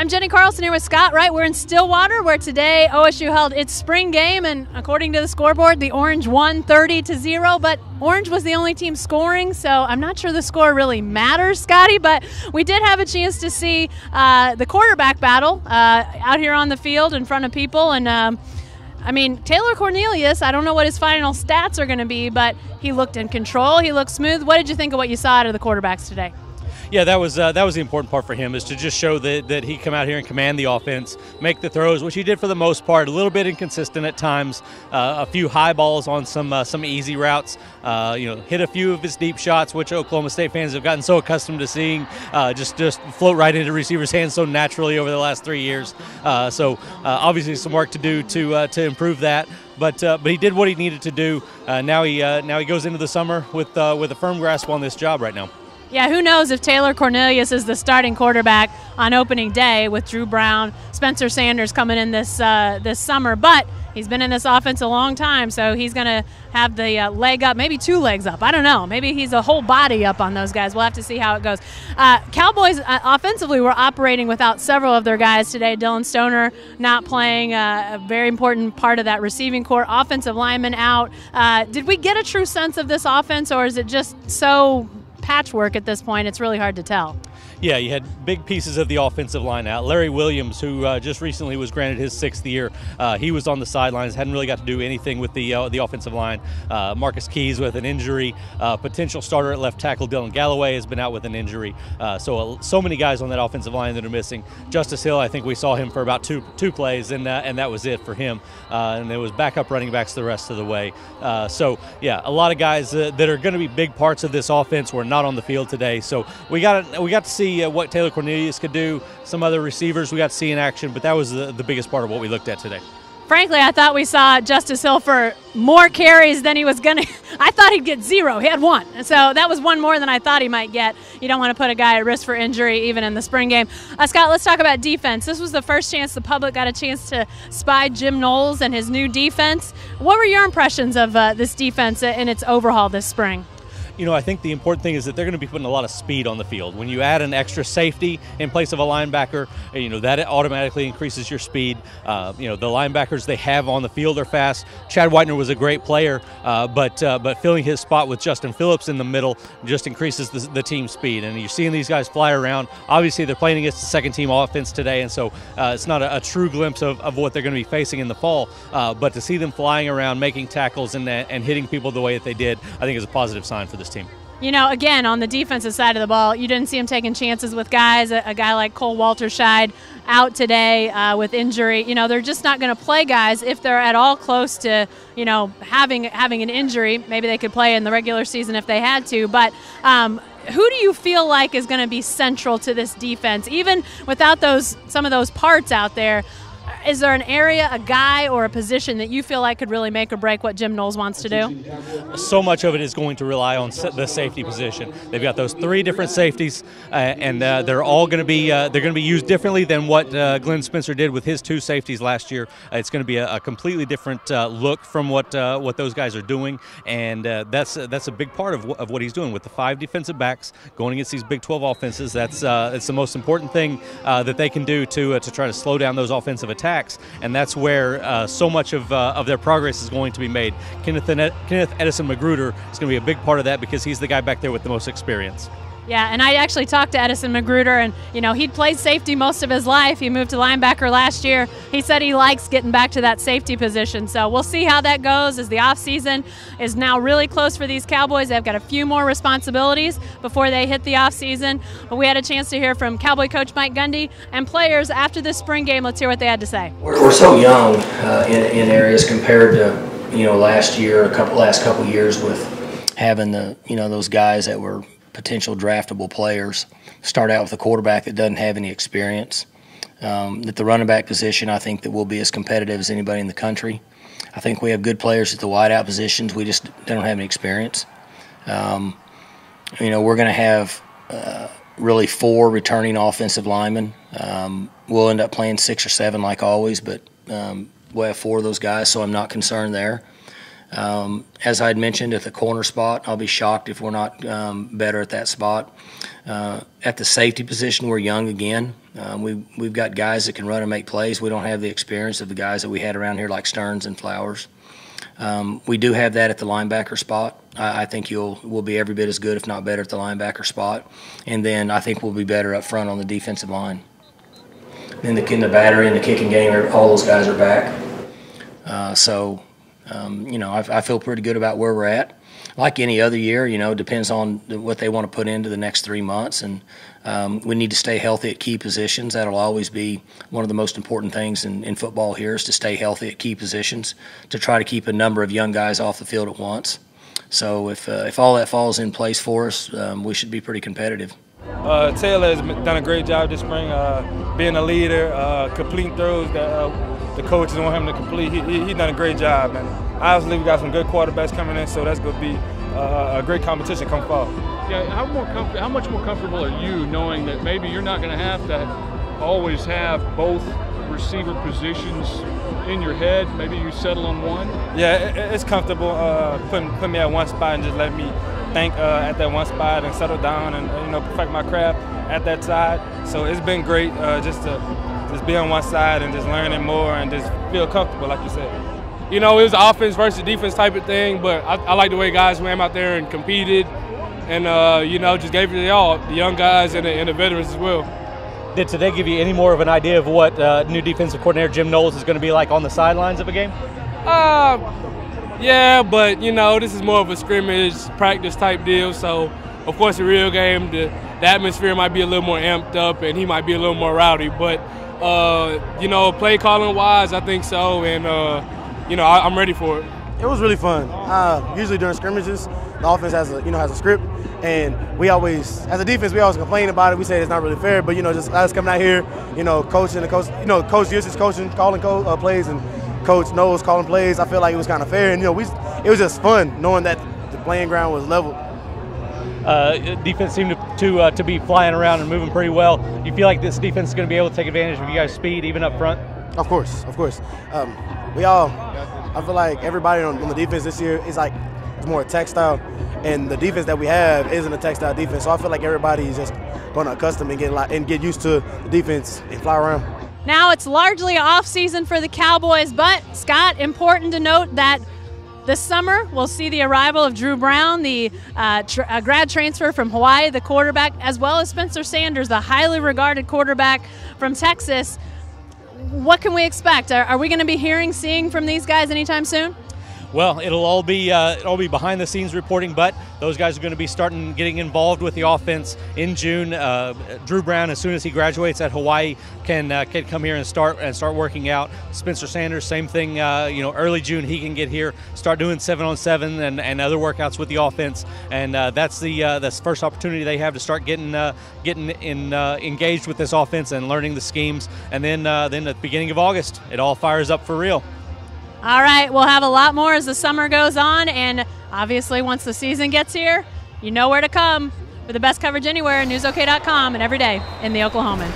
I'm Jenni Carlson here with Scott Wright. We're in Stillwater, where today OSU held its spring game, and according to the scoreboard, the Orange won 30-0, but Orange was the only team scoring, so I'm not sure the score really matters, Scotty, but we did have a chance to see the quarterback battle out here on the field in front of people, and I mean, Taylor Cornelius, I don't know what his final stats are going to be, but he looked in control, he looked smooth. What did you think of what you saw out of the quarterbacks today? Yeah, that was the important part for him, is to just show that he come out here and command the offense, make the throws, which he did for the most part. A little bit inconsistent at times, a few high balls on some easy routes. Hit a few of his deep shots, which Oklahoma State fans have gotten so accustomed to seeing, just float right into receivers' hands so naturally over the last 3 years. So obviously some work to do to improve that. But he did what he needed to do. Now he goes into the summer with a firm grasp on this job right now. Yeah, who knows if Taylor Cornelius is the starting quarterback on opening day with Drew Brown, Spencer Sanders coming in this summer. But he's been in this offense a long time, so he's going to have the leg up, maybe 2 legs up. I don't know. Maybe he's a whole body up on those guys. We'll have to see how it goes. Cowboys offensively were operating without several of their guys today. Dylan Stoner not playing, a very important part of that receiving core. Offensive lineman out. Did we get a true sense of this offense, or is it just so patchwork at this point? It's really hard to tell. Yeah, you had big pieces of the offensive line out. Larry Williams, who just recently was granted his 6th year, he was on the sidelines, hadn't really got to do anything with the offensive line. Marcus Keys with an injury. Potential starter at left tackle Dylan Galloway has been out with an injury. So many guys on that offensive line that are missing. Justice Hill, I think we saw him for about two plays, and that was it for him. And there was backup running backs the rest of the way. Yeah, a lot of guys that are going to be big parts of this offense were not on the field today. So we got to see what Taylor Cornelius could do. Some other receivers we got to see in action, but that was the biggest part of what we looked at today. Frankly, I thought we saw Justice Hill for more carries than he was going to. I thought he'd get 0. He had 1. So that was 1 more than I thought he might get. You don't want to put a guy at risk for injury, even in the spring game. Scott, let's talk about defense. This was the first chance the public got a chance to spy Jim Knowles and his new defense. What were your impressions of this defense in its overhaul this spring? I think the important thing is that they're going to be putting a lot of speed on the field. When you add an extra safety in place of a linebacker, that automatically increases your speed. The linebackers they have on the field are fast. Chad Whitener was a great player, but filling his spot with Justin Phillips in the middle just increases the team speed. And you're seeing these guys fly around. Obviously, they're playing against the second-team offense today, and so it's not a true glimpse of what they're going to be facing in the fall. But to see them flying around, making tackles, and hitting people the way that they did, I think is a positive sign for this team. Again, on the defensive side of the ball, you didn't see him taking chances with guys. A guy like Cole Walterscheid out today with injury. They're just not going to play guys if they're at all close to, having an injury. Maybe they could play in the regular season if they had to. But who do you feel like is going to be central to this defense, even without some of those parts out there? Is there an area, a guy, or a position that you feel like could really make or break what Jim Knowles wants to do? So much of it is going to rely on the safety position. They've got those 3 different safeties, and they're all going to be used differently than what Glenn Spencer did with his 2 safeties last year. It's going to be a completely different look from what those guys are doing, and that's a big part of what he's doing with the 5 defensive backs going against these Big 12 offenses. It's the most important thing that they can do to try to slow down those offensive attacks. And that's where so much of their progress is going to be made. Kenneth Edison Magruder is going to be a big part of that because he's the guy back there with the most experience. Yeah, and I actually talked to Edison Magruder, and he'd played safety most of his life. He moved to linebacker last year. He said he likes getting back to that safety position. So we'll see how that goes as the offseason is now really close for these Cowboys. They've got a few more responsibilities before they hit the offseason. But we had a chance to hear from Cowboy coach Mike Gundy and players after this spring game. Let's hear what they had to say. We're so young in areas compared to last year, last couple years with having those guys that were potential draftable players start out with a quarterback that doesn't have any experience. At the running back position, I think that we'll be as competitive as anybody in the country. I think we have good players at the wideout positions. They don't have any experience. We're going to have really 4 returning offensive linemen. We'll end up playing 6 or 7 like always, but we'll have 4 of those guys, so I'm not concerned there. As I had mentioned, at the corner spot, I'll be shocked if we're not better at that spot. At the safety position, we're young again. We've got guys that can run and make plays. We don't have the experience of the guys that we had around here like Stearns and Flowers. We do have that at the linebacker spot. I think we'll be every bit as good, if not better, at the linebacker spot. And then I think we'll be better up front on the defensive line. In the battery and the kicking game, all those guys are back. I feel pretty good about where we're at. Like any other year, it depends on what they want to put into the next 3 months. And we need to stay healthy at key positions. That'll always be one of the most important things in football here, is to stay healthy at key positions, to try to keep a number of young guys off the field at once. So if all that falls in place for us, we should be pretty competitive. Taylor has done a great job this spring, being a leader, completing throws that the coaches want him to complete. He's done a great job, and obviously we got some good quarterbacks coming in, so that's going to be a great competition come fall. Yeah, how much more comfortable are you knowing that maybe you're not going to have to always have both receiver positions in your head? Maybe you settle on one? Yeah, it's comfortable putting me at one spot and just let me think at that one spot and settle down and perfect my craft at that side. So it's been great just to be on one side and just learning more and just feel comfortable, like you said. It was an offense versus defense type of thing, but I like the way guys went out there and competed and, just gave it all, the young guys and the veterans as well. Did today give you any more of an idea of what new defensive coordinator Jim Knowles is going to be like on the sidelines of a game? Yeah, but, this is more of a scrimmage, practice type deal. So, of course, a real game, the atmosphere might be a little more amped up and he might be a little more rowdy. But, play calling wise, I think so. And, I'm ready for it. It was really fun. Usually during scrimmages, the offense has a script. And we always, as a defense, we always complain about it. We say it's not really fair. But, just us coming out here, coaching, Coach Yusuf's coaching, calling plays, and Coach Knowles calling plays. I feel like it was kind of fair, and it was just fun knowing that the playing ground was level. Defense seemed to be flying around and moving pretty well. Do you feel like this defense is going to be able to take advantage of you guys' speed, even up front? Of course. I feel like everybody on the defense this year is it's more a textile, and the defense that we have isn't a textile defense. So I feel like everybody is just going to accustom and get used to the defense and fly around. Now it's largely off season for the Cowboys, but Scott, important to note that this summer we'll see the arrival of Drew Brown, the grad transfer from Hawaii, the quarterback, as well as Spencer Sanders, the highly regarded quarterback from Texas. What can we expect? Are we going to be seeing from these guys anytime soon? Well, it'll all be behind-the-scenes reporting, but those guys are going to be getting involved with the offense in June. Drew Brown, as soon as he graduates at Hawaii, can come here and start working out. Spencer Sanders, same thing. Early June he can get here, start doing 7-on-7 and other workouts with the offense, and that's the first opportunity they have to start getting engaged with this offense and learning the schemes. And then at the beginning of August, it all fires up for real. All right, we'll have a lot more as the summer goes on, and obviously once the season gets here, you know where to come for the best coverage anywhere, newsok.com, and every day in the Oklahoman.